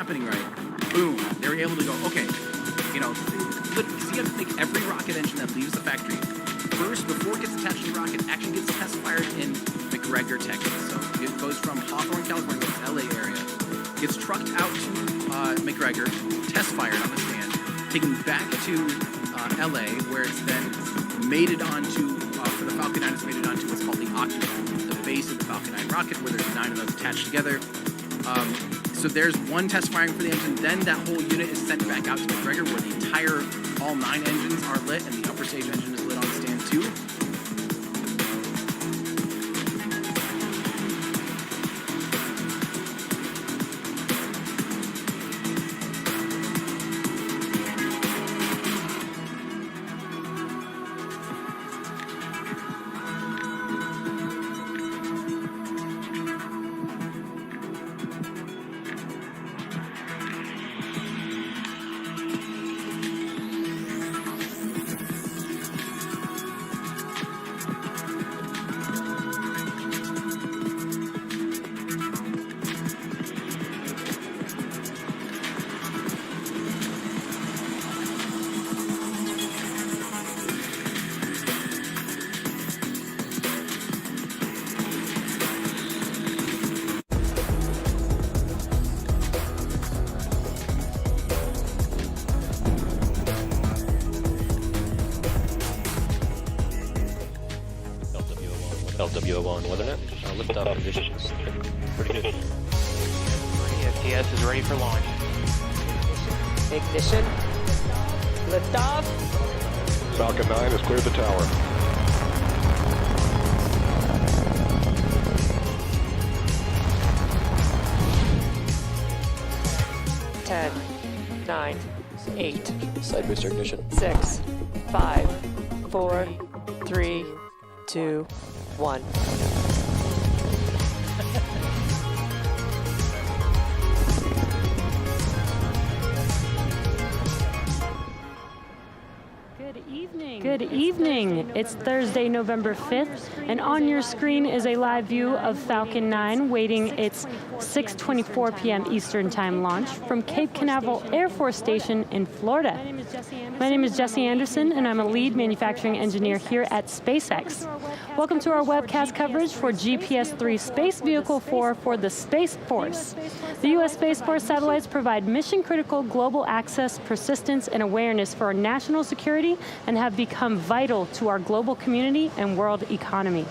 happening right, boom, they're able to go, okay, you know, so you have to think every rocket engine that leaves the factory, first, before it gets attached to the rocket, actually gets test fired in McGregor, Texas. So it goes from Hawthorne, California, to the LA area, gets trucked out to McGregor, test fired on the stand, taken back to LA, where it's then mated onto, for the Falcon 9, it's mated onto what's called the octagon, the base of the Falcon 9 rocket, where there's 9 of those attached together. So there's one test firing for the engine, then that whole unit is sent back out to McGregor, where the entire, all 9 engines are lit, and the upper stage engine is lit on the stand too. LWO1 weathernet. Liftoff conditions. Pretty good. FTS is ready for launch. Ignition. Liftoff. Falcon 9 has cleared the tower. Ten, 9, 8, Side booster ignition. 6, 5, 4, 3, 2, 1. Good evening. It's Thursday, November 5th, and on your screen is a live view of Falcon 9 waiting its 6:24 p.m. Eastern Time launch from Cape Canaveral Air Force Station in Florida. My name is Jesse Anderson, and I'm a lead manufacturing engineer here at SpaceX. Welcome to our webcast coverage for GPS-3 Space Vehicle 4 for the Space Force. The U.S. Space Force satellites provide mission-critical global access, persistence, and awareness for our national security and have become vital to our global community and world economy.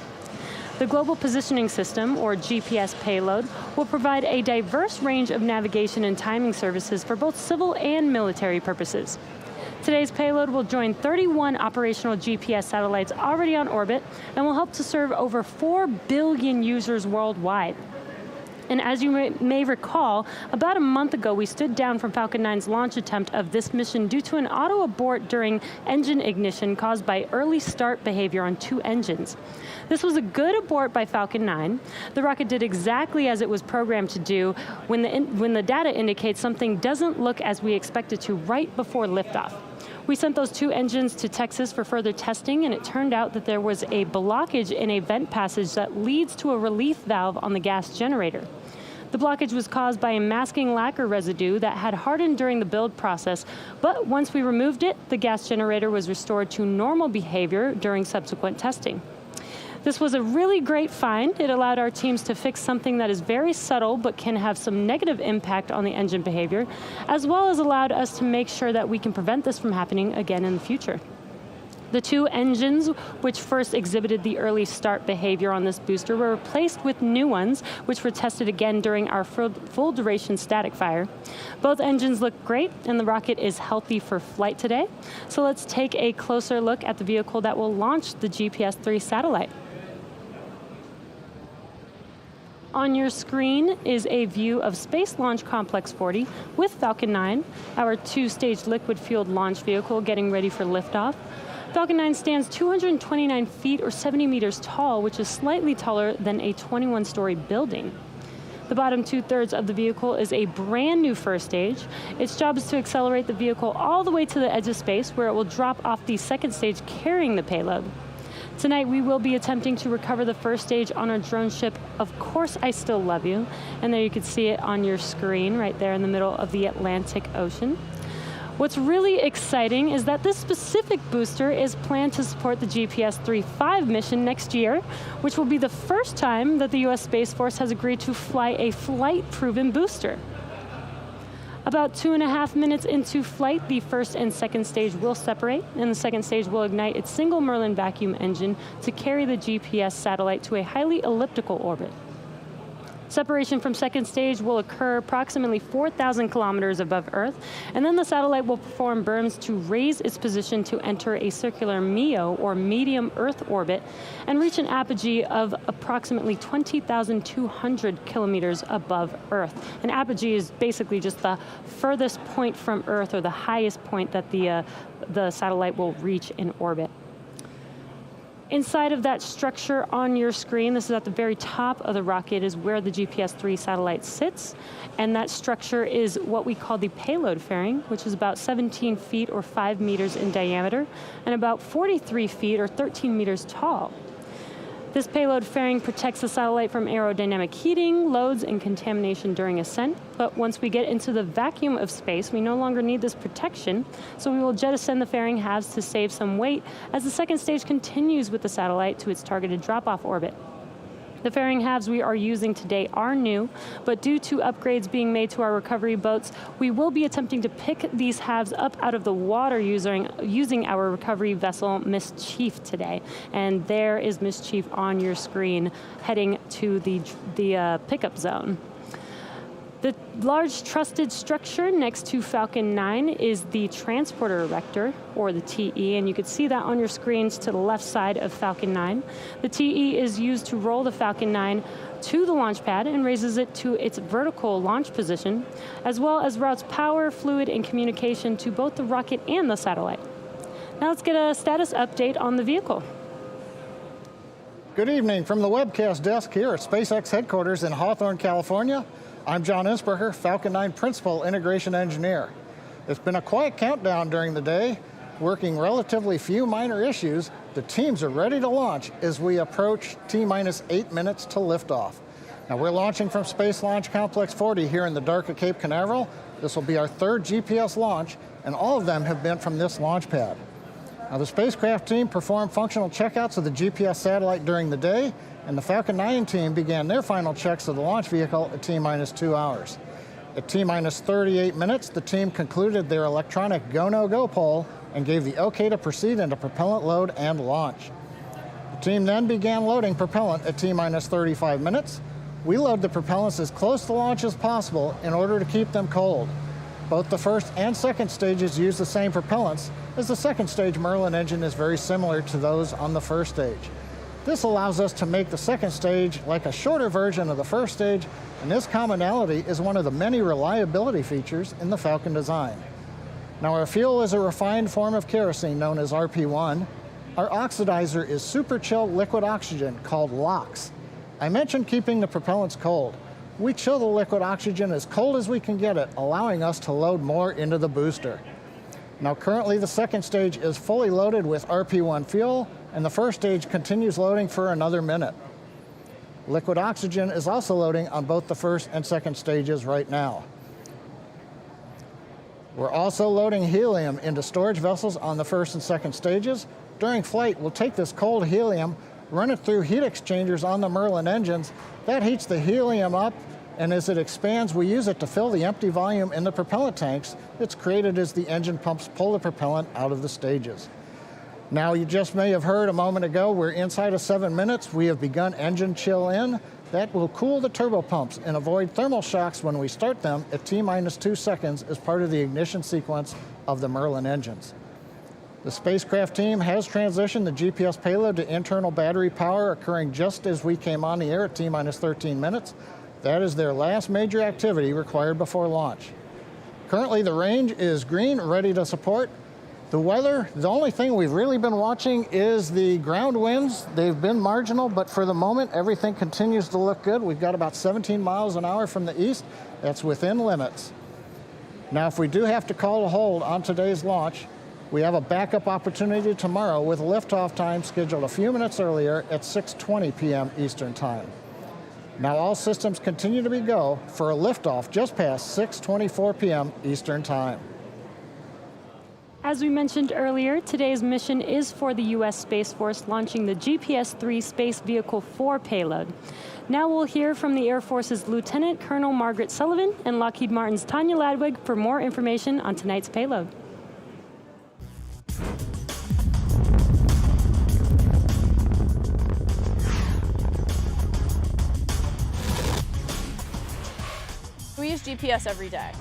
The Global Positioning System, or GPS payload, will provide a diverse range of navigation and timing services for both civil and military purposes. Today's payload will join 31 operational GPS satellites already on orbit and will help to serve over 4 billion users worldwide. And as you may recall, about a month ago, we stood down from Falcon 9's launch attempt of this mission due to an auto abort during engine ignition caused by early start behavior on 2 engines. This was a good abort by Falcon 9. The rocket did exactly as it was programmed to do when the data indicates something doesn't look as we expect it to right before liftoff. We sent those 2 engines to Texas for further testing, and it turned out that there was a blockage in a vent passage that leads to a relief valve on the gas generator. The blockage was caused by a masking lacquer residue that had hardened during the build process, but once we removed it, the gas generator was restored to normal behavior during subsequent testing. This was a really great find. It allowed our teams to fix something that is very subtle but can have some negative impact on the engine behavior, as well as allowed us to make sure that we can prevent this from happening again in the future. The 2 engines, which first exhibited the early start behavior on this booster, were replaced with new ones, which were tested again during our full duration static fire. Both engines look great, and the rocket is healthy for flight today. So let's take a closer look at the vehicle that will launch the GPS-3 satellite. On your screen is a view of Space Launch Complex 40 with Falcon 9, our 2-stage liquid-fueled launch vehicle getting ready for liftoff. Falcon 9 stands 229 feet or 70 meters tall, which is slightly taller than a 21-story building. The bottom 2/3 of the vehicle is a brand new first stage. Its job is to accelerate the vehicle all the way to the edge of space, where it will drop off the second stage carrying the payload. Tonight we will be attempting to recover the first stage on our drone ship, Of Course I Still Love You. And there you can see it on your screen right there in the middle of the Atlantic Ocean. What's really exciting is that this specific booster is planned to support the GPS 3.5 mission next year, which will be the first time that the US Space Force has agreed to fly a flight-proven booster. About 2.5 minutes into flight, the first and second stage will separate, and the second stage will ignite its single Merlin vacuum engine to carry the GPS satellite to a highly elliptical orbit. Separation from second stage will occur approximately 4,000 kilometers above Earth, and then the satellite will perform berms to raise its position to enter a circular MEO, or medium Earth orbit, and reach an apogee of approximately 20,200 kilometers above Earth. An apogee is basically just the furthest point from Earth, or the highest point that the satellite will reach in orbit. Inside of that structure on your screen, this is at the very top of the rocket, is where the GPS-3 satellite sits. And that structure is what we call the payload fairing, which is about 17 feet or 5 meters in diameter, and about 43 feet or 13 meters tall. This payload fairing protects the satellite from aerodynamic heating, loads, and contamination during ascent. But once we get into the vacuum of space, we no longer need this protection, so we will jettison the fairing halves to save some weight as the second stage continues with the satellite to its targeted drop-off orbit. The fairing halves we are using today are new, but due to upgrades being made to our recovery boats, we will be attempting to pick these halves up out of the water using our recovery vessel, Miss Chief, today. And there is Miss Chief on your screen, heading to the pickup zone. The large trusted structure next to Falcon 9 is the transporter erector, or the TE, and you can see that on your screens to the left side of Falcon 9. The TE is used to roll the Falcon 9 to the launch pad and raises it to its vertical launch position, as well as routes power, fluid, and communication to both the rocket and the satellite. Now let's get a status update on the vehicle. Good evening from the webcast desk here at SpaceX headquarters in Hawthorne, California. I'm John Insberger, Falcon 9 Principal Integration Engineer. It's been a quiet countdown during the day. Working relatively few minor issues, the teams are ready to launch as we approach T-minus 8 minutes to liftoff. Now we're launching from Space Launch Complex 40 here in the dark of Cape Canaveral. This will be our third GPS launch, and all of them have been from this launch pad. Now the spacecraft team performed functional checkouts of the GPS satellite during the day, and the Falcon 9 team began their final checks of the launch vehicle at T-minus 2 hours. At T-minus 38 minutes, the team concluded their electronic go-no-go poll and gave the okay to proceed into propellant load and launch. The team then began loading propellant at T-minus 35 minutes. We load the propellants as close to launch as possible in order to keep them cold. Both the first and second stages use the same propellants, as the second stage Merlin engine is very similar to those on the first stage. This allows us to make the second stage like a shorter version of the first stage, and this commonality is one of the many reliability features in the Falcon design. Now our fuel is a refined form of kerosene known as RP1. Our oxidizer is super chill liquid oxygen called LOX. I mentioned keeping the propellants cold. We chill the liquid oxygen as cold as we can get it, allowing us to load more into the booster. Now currently the second stage is fully loaded with RP1 fuel, and the first stage continues loading for another minute. Liquid oxygen is also loading on both the first and second stages right now. We're also loading helium into storage vessels on the first and second stages. During flight, we'll take this cold helium, run it through heat exchangers on the Merlin engines. That heats the helium up, and as it expands, we use it to fill the empty volume in the propellant tanks that's created as the engine pumps pull the propellant out of the stages. Now, you just may have heard a moment ago, we're inside of 7 minutes. We have begun engine chill in. That will cool the turbopumps and avoid thermal shocks when we start them at T-minus 2 seconds as part of the ignition sequence of the Merlin engines. The spacecraft team has transitioned the GPS payload to internal battery power, occurring just as we came on the air at T-minus 13 minutes. That is their last major activity required before launch. Currently, the range is green, ready to support. The weather, the only thing we've really been watching is the ground winds. They've been marginal, but for the moment, everything continues to look good. We've got about 17 miles an hour from the east. That's within limits. Now, if we do have to call a hold on today's launch, we have a backup opportunity tomorrow with liftoff time scheduled a few minutes earlier at 6:20 p.m. Eastern Time. Now all systems continue to be go for a liftoff just past 6:24 p.m. Eastern Time. As we mentioned earlier, today's mission is for the U.S. Space Force launching the GPS-3 Space Vehicle 4 payload. Now we'll hear from the Air Force's Lieutenant Colonel Margaret Sullivan and Lockheed Martin's Tanya Ladwig for more information on tonight's payload. We use GPS every day.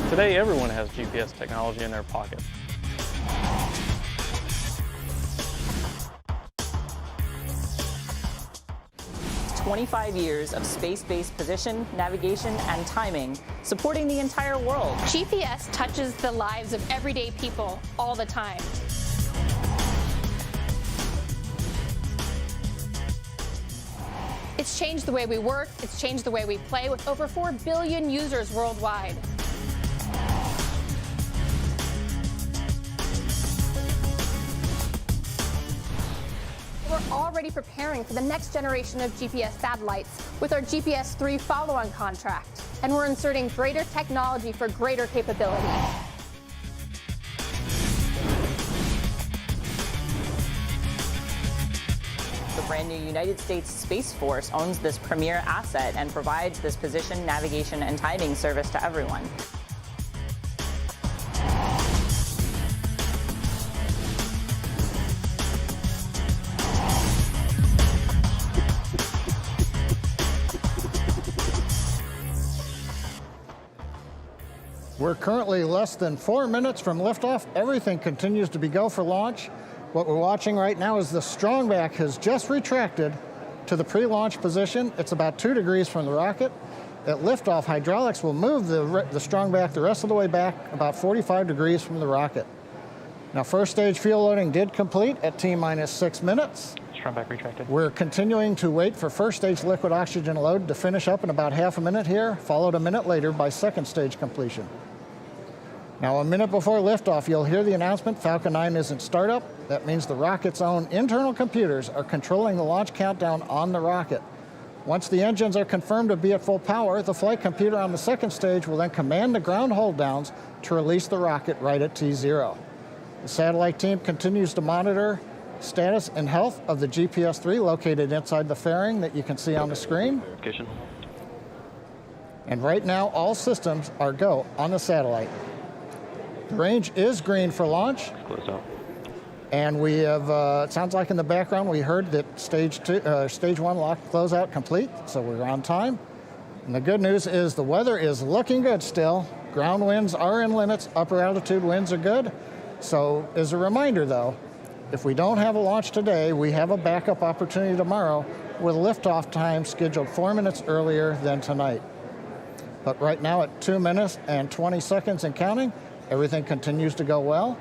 Today, everyone has GPS technology in their pocket. It's 25 years of space-based position, navigation, and timing, supporting the entire world. GPS touches the lives of everyday people all the time. It's changed the way we work, it's changed the way we play with over 4 billion users worldwide. We're already preparing for the next generation of GPS satellites with our GPS-3 follow-on contract, and we're inserting greater technology for greater capability. The brand new United States Space Force owns this premier asset and provides this position, navigation, and timing service to everyone. We're currently less than 4 minutes from liftoff. Everything continues to be go for launch. What we're watching right now is the strongback has just retracted to the pre-launch position. It's about 2 degrees from the rocket. At liftoff, hydraulics will move the strongback the rest of the way back about 45 degrees from the rocket. Now, first stage fuel loading did complete at T-minus 6 minutes. Strongback retracted. We're continuing to wait for first stage liquid oxygen load to finish up in about half a minute here, followed a minute later by second stage completion. Now, a minute before liftoff, you'll hear the announcement Falcon 9 is in startup. That means the rocket's own internal computers are controlling the launch countdown on the rocket. Once the engines are confirmed to be at full power, the flight computer on the second stage will then command the ground hold downs to release the rocket right at T0. The satellite team continues to monitor status and health of the GPS-3 located inside the fairing that you can see on the screen. And right now, all systems are go on the satellite. The range is green for launch. Close out. And we have, it sounds like in the background, we heard that stage 1 lock closeout complete, so we're on time. And the good news is the weather is looking good still. Ground winds are in limits, upper altitude winds are good. So as a reminder though, if we don't have a launch today, we have a backup opportunity tomorrow with liftoff time scheduled 4 minutes earlier than tonight. But right now at 2 minutes and 20 seconds and counting, everything continues to go well.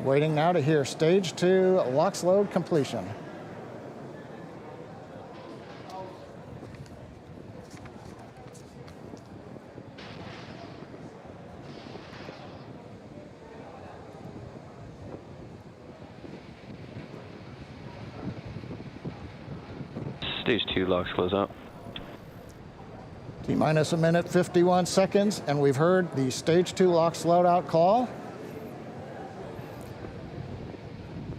Waiting now to hear stage 2 LOX load completion. Stage 2 LOX close out. T-minus a minute, 51 seconds, and we've heard the stage 2 LOX loadout call.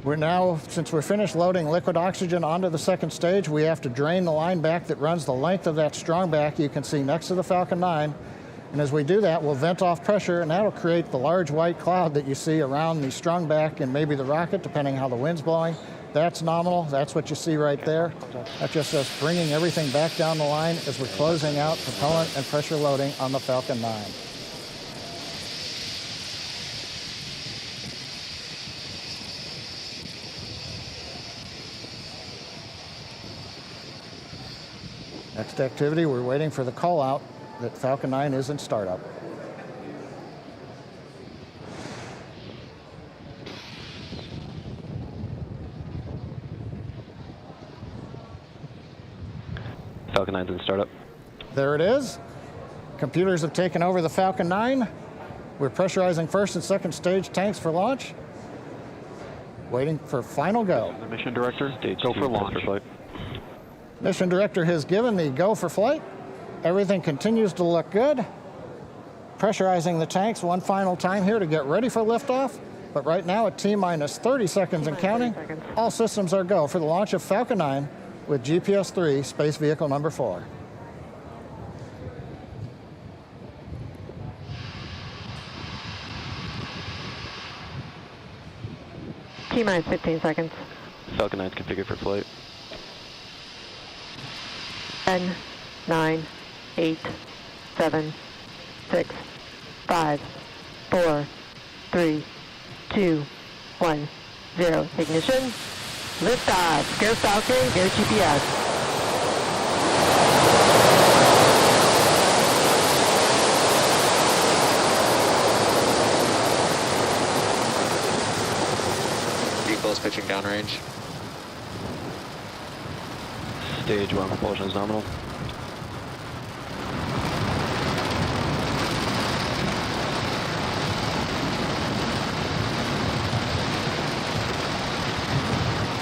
We're now, since we're finished loading liquid oxygen onto the second stage, we have to drain the line back that runs the length of that strongback you can see next to the Falcon 9. And as we do that, we'll vent off pressure, and that'll create the large white cloud that you see around the strongback and maybe the rocket, depending how the wind's blowing. That's nominal. That's what you see right there. That's just us bringing everything back down the line as we're closing out propellant and pressure loading on the Falcon 9. Next activity, we're waiting for the call out that Falcon 9 is in startup. Falcon 9's in startup. There it is. Computers have taken over the Falcon 9. We're pressurizing first and second stage tanks for launch. Waiting for final go. The mission director, Stage go 2, for launch. flight. Mission director has given the go for flight. Everything continues to look good. Pressurizing the tanks one final time here to get ready for liftoff. But right now at T-minus 30 seconds and counting, all systems are go for the launch of Falcon 9 with GPS-3 Space Vehicle number 4. T-minus 15 seconds. Falcon 9 is configured for flight. 10, 9, 8, 7, 6, 5, 4, 3, 2, 1, 0. Ignition. Liftoff. Go Falcon. Go GPS. Vehicle is pitching downrange. Stage 1 propulsion is nominal.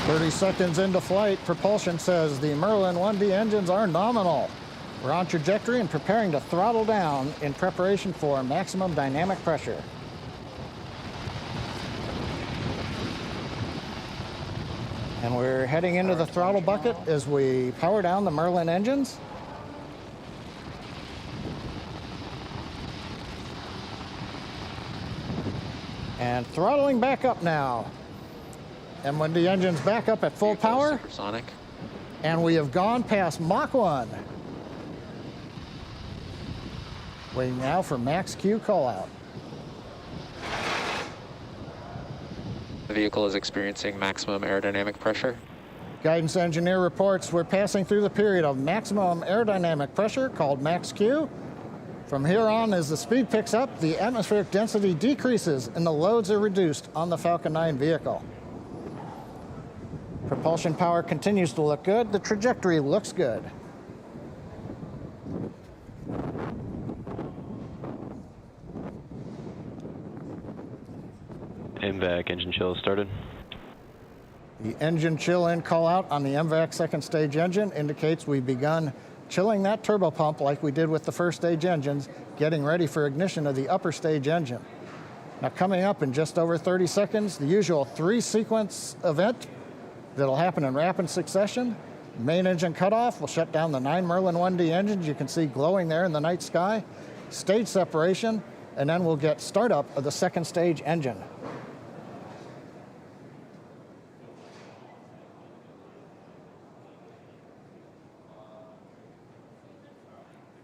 "30 seconds into flight, propulsion says the Merlin 1D engines are nominal. We're on trajectory and preparing to throttle down in preparation for maximum dynamic pressure." And we're heading into the throttle bucket as we power down the Merlin engines. And throttling back up now. M1D engines back up at full power. Supersonic. And we have gone past Mach 1. Waiting now for max Q call out. The vehicle is experiencing maximum aerodynamic pressure. Guidance engineer reports we're passing through the period of maximum aerodynamic pressure called max Q. From here on, as the speed picks up, the atmospheric density decreases and the loads are reduced on the Falcon 9 vehicle. Propulsion power continues to look good. The trajectory looks good. MVAC engine chill started. The engine chill in call out on the MVAC second stage engine indicates we've begun chilling that turbopump like we did with the first stage engines, getting ready for ignition of the upper stage engine. Now coming up in just over 30 seconds, the usual 3-sequence event that'll happen in rapid succession. Main engine cutoff will shut down the 9 Merlin 1D engines you can see glowing there in the night sky. Stage separation, and then we'll get startup of the second stage engine.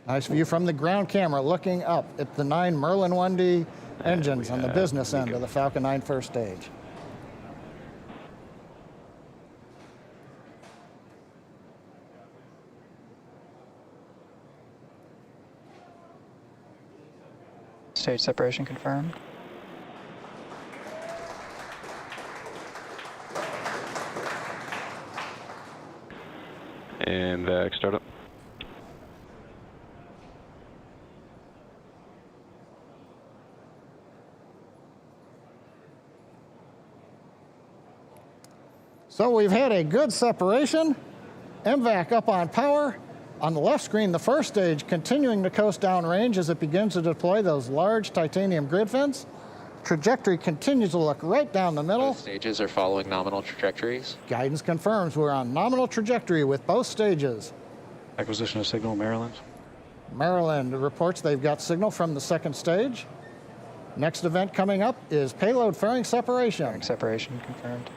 Nice view from the ground camera looking up at the 9 Merlin 1D engines on the business end of the Falcon 9 first stage. Stage separation confirmed. And MVAC startup. So we've had a good separation. MVAC up on power. On the left screen, the first stage continuing to coast downrange as it begins to deploy those large titanium grid fins. Trajectory continues to look right down the middle. Both stages are following nominal trajectories. Guidance confirms we're on nominal trajectory with both stages. Acquisition of signal, Maryland. Maryland reports they've got signal from the second stage. Next event coming up is payload fairing separation. Fairing separation confirmed.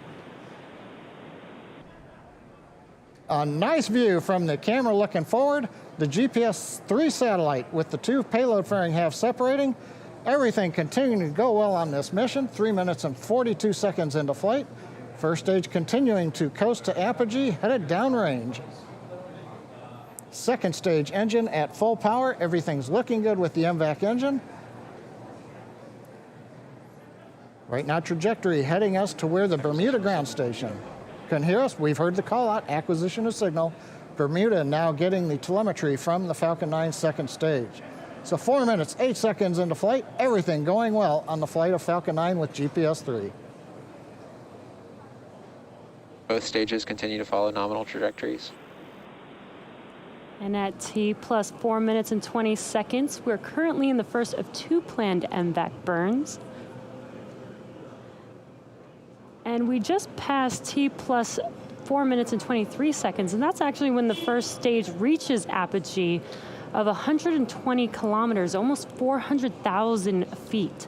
A nice view from the camera looking forward. The GPS-3 satellite with the 2 payload fairing halves separating. Everything continuing to go well on this mission. 3 minutes and 42 seconds into flight. First stage continuing to coast to apogee, headed downrange. Second stage engine at full power. Everything's looking good with the MVAC engine. Right now, trajectory heading us to where the Bermuda ground station can hear us. We've heard the call out, acquisition of signal. Bermuda now getting the telemetry from the Falcon 9 second stage. So 4 minutes, 8 seconds into flight, everything going well on the flight of Falcon 9 with GPS 3. Both stages continue to follow nominal trajectories. And at T plus 4 minutes and 20 seconds, we're currently in the first of 2 planned MVAC burns. And we just passed T plus 4 minutes and 23 seconds, and that's actually when the first stage reaches apogee of 120 kilometers, almost 400,000 feet.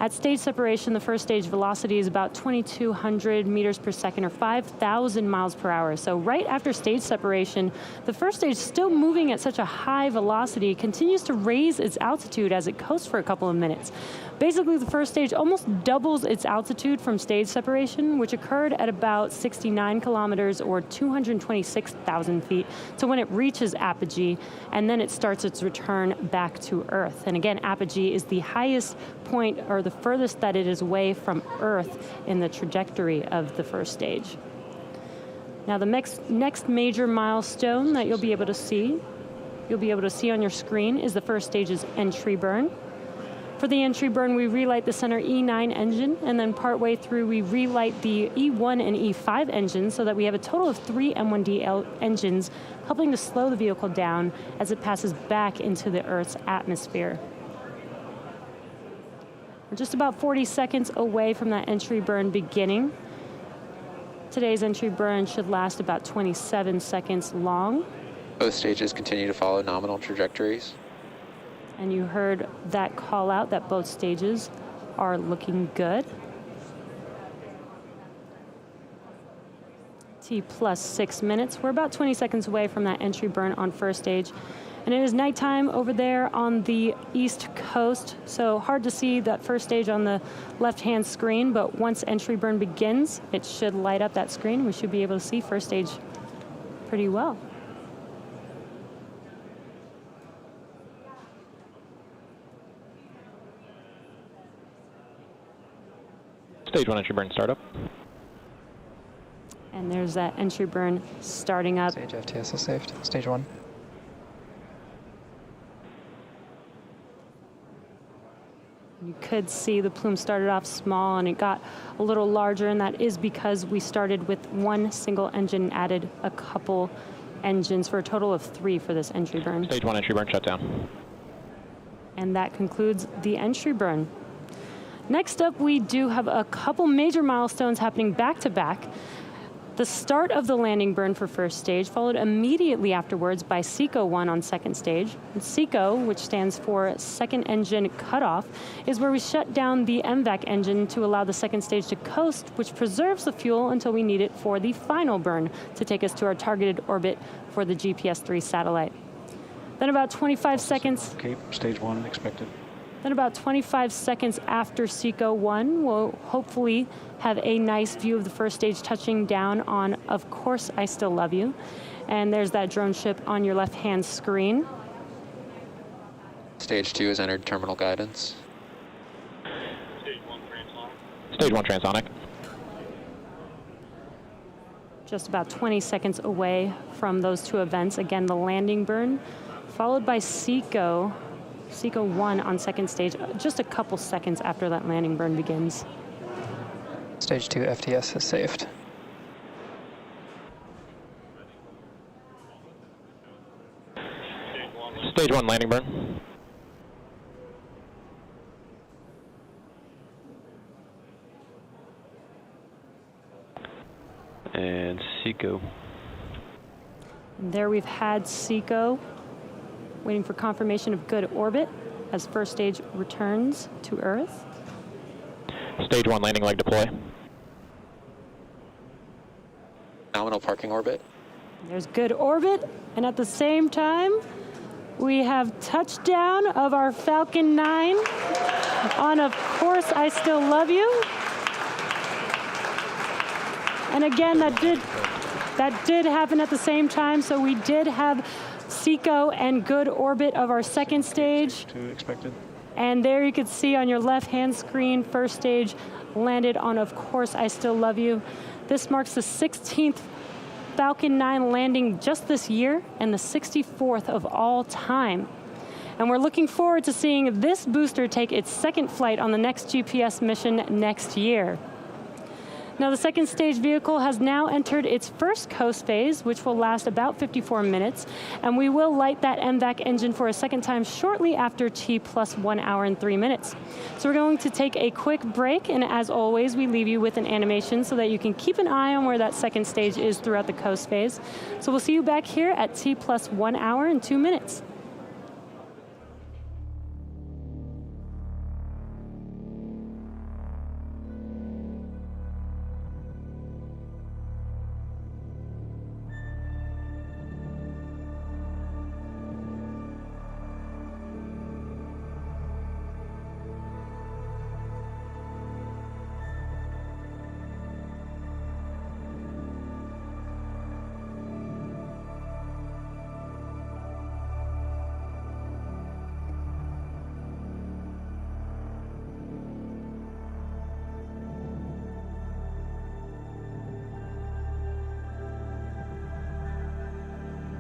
At stage separation, the first stage velocity is about 2,200 meters per second, or 5,000 miles per hour. So right after stage separation, the first stage, still moving at such a high velocity, continues to raise its altitude as it coasts for a couple of minutes. Basically, the first stage almost doubles its altitude from stage separation, which occurred at about 69 kilometers or 226,000 feet, to when it reaches apogee, and then it starts its return back to Earth. And again, apogee is the highest point, or the furthest that it is away from Earth in the trajectory of the first stage. Now, the next major milestone that you'll be able to see on your screen is the first stage's entry burn. For the entry burn, we relight the center E9 engine, and then partway through, we relight the E1 and E5 engines, so that we have a total of 3 M1D engines, helping to slow the vehicle down as it passes back into the Earth's atmosphere. We're just about 40 seconds away from that entry burn beginning. Today's entry burn should last about 27 seconds long. Both stages continue to follow nominal trajectories. And you heard that call out that both stages are looking good. T plus 6 minutes. We're about 20 seconds away from that entry burn on first stage. And it is nighttime over there on the East Coast, so hard to see that first stage on the left-hand screen, but once entry burn begins, it should light up that screen. We should be able to see first stage pretty well. Stage 1 entry burn startup. And there's that entry burn starting up. Stage FTS is saved. Stage 1. You could see the plume started off small and it got a little larger, and that is because we started with 1 single engine and added a couple engines for a total of 3 for this entry burn. Stage 1 entry burn shut down. And that concludes the entry burn. Next up, we do have a couple major milestones happening back to back. The start of the landing burn for first stage, followed immediately afterwards by SECO-1 on second stage. And SECO, which stands for Second Engine Cutoff, is where we shut down the MVAC engine to allow the second stage to coast, which preserves the fuel until we need it for the final burn to take us to our targeted orbit for the GPS-3 satellite. Then about 25 seconds. Cape, stage 1 expected. Then about 25 seconds after SECO-1, we'll hopefully have a nice view of the first stage touching down on, of course, I Still Love You. And there's that drone ship on your left-hand screen. Stage 2 has entered terminal guidance. Stage 1 transonic. Just about 20 seconds away from those 2 events. Again, the landing burn, followed by SECO-1 on second stage, just a couple seconds after that landing burn begins. Stage 2 FTS is saved. Stage 1 landing burn. And SECO. And there we've had SECO waiting for confirmation of good orbit as first stage returns to Earth. Stage 1 landing leg deploy. Nominal parking orbit. There's good orbit, and at the same time, we have touchdown of our Falcon 9 on, of course, I Still Love You. And again, that did happen at the same time, so we did have SECO and good orbit of our second stage. 2 expected. And there you can see on your left-hand screen, first stage landed on, of course, I Still Love You. This marks the 16th Falcon 9 landing just this year and the 64th of all time. And we're looking forward to seeing this booster take its second flight on the next GPS mission next year. Now, the second stage vehicle has now entered its first coast phase, which will last about 54 minutes, and we will light that MVAC engine for a second time shortly after T plus 1 hour and 3 minutes. So we're going to take a quick break, and as always, we leave you with an animation so that you can keep an eye on where that second stage is throughout the coast phase. So we'll see you back here at T plus 1 hour and 2 minutes.